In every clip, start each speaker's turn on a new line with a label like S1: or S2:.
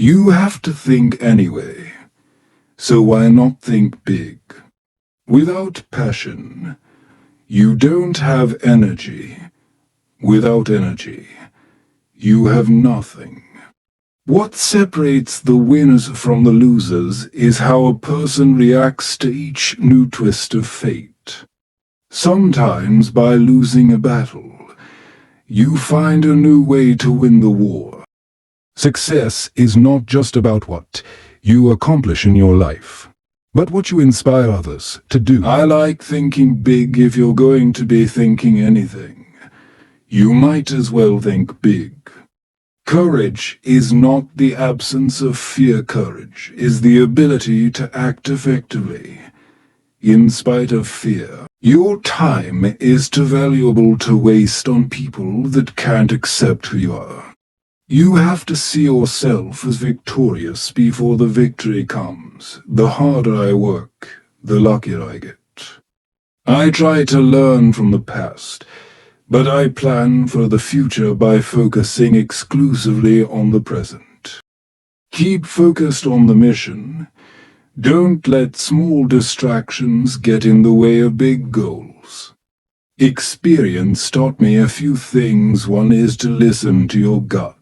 S1: You have to think anyway, so why not think big? Without passion, you don't have energy. Without energy, you have nothing. What separates the winners from the losers is how a person reacts to each new twist of fate. Sometimes by losing a battle, you find a new way to win the war. Success is not just about what you accomplish in your life, but what you inspire others to do. I like thinking big. If you're going to be thinking anything, you might as well think big. Courage is not the absence of fear. Courage is the ability to act effectively, in spite of fear. Your time is too valuable to waste on people that can't accept who you are. You have to see yourself as victorious before the victory comes. The harder I work, the luckier I get. I try to learn from the past, but I plan for the future by focusing exclusively on the present. Keep focused on the mission. Don't let small distractions get in the way of big goals. Experience taught me a few things. One is to listen to your gut.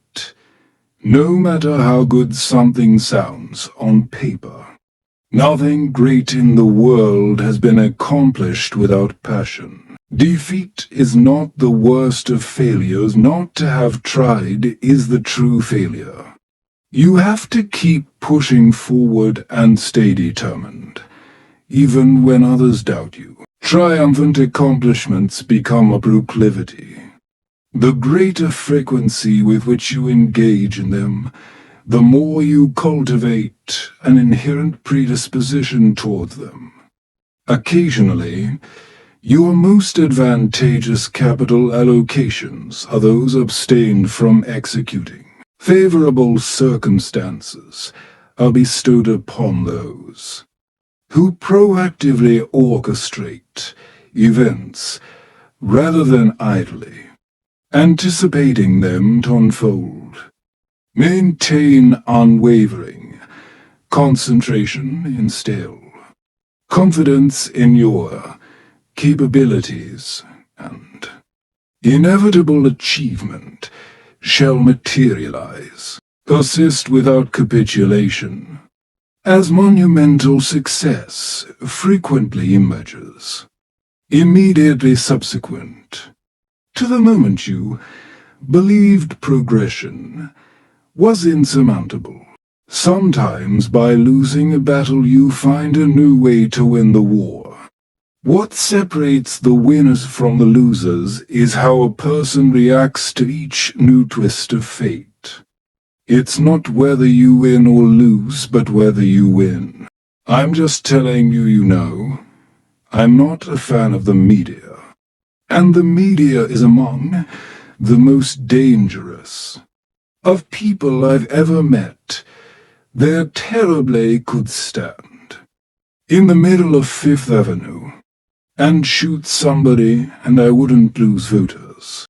S1: No matter how good something sounds on paper, nothing great in the world has been accomplished without passion. Defeat is not the worst of failures. Not to have tried is the true failure. You have to keep pushing forward and stay determined, even when others doubt you. Triumphant accomplishments become a proclivity. The greater frequency with which you engage in them, the more you cultivate an inherent predisposition toward them. Occasionally, your most advantageous capital allocations are those abstained from executing. Favorable circumstances are bestowed upon those who proactively orchestrate events rather than idly anticipating them to unfold. Maintain unwavering concentration in still confidence in your capabilities, and inevitable achievement shall materialize. Persist without capitulation, as monumental success frequently emerges immediately subsequent to the moment you believed progression was insurmountable. Sometimes by losing a battle you find a new way to win the war. What separates the winners from the losers is how a person reacts to each new twist of fate. It's not whether you win or lose, but whether you win. I'm just telling you, you know. I'm not a fan of the media. And the media is among the most dangerous of people I've ever met. They're terribly could stand in the middle of Fifth Avenue and shoot somebody and I wouldn't lose voters.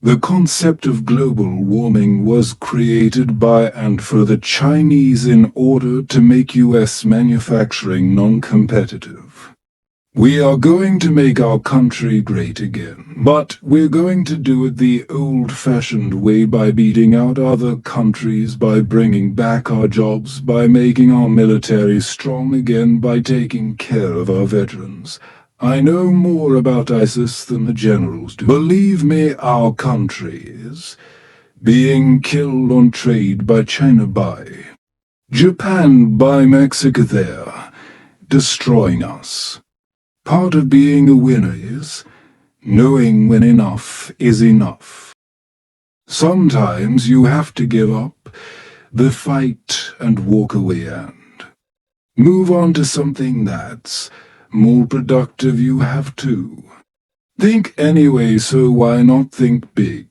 S1: The concept of global warming was created by and for the Chinese in order to make US manufacturing non-competitive. We are going to make our country great again, but we're going to do it the old-fashioned way, by beating out other countries, by bringing back our jobs, by making our military strong again, by taking care of our veterans. I know more about ISIS than the generals do. Believe me, our country is being killed on trade by China, by Japan, by Mexico. They're destroying us. Part of being a winner is knowing when enough is enough. Sometimes you have to give up the fight and walk away and move on to something that's more productive. You have to think anyway, so why not think big?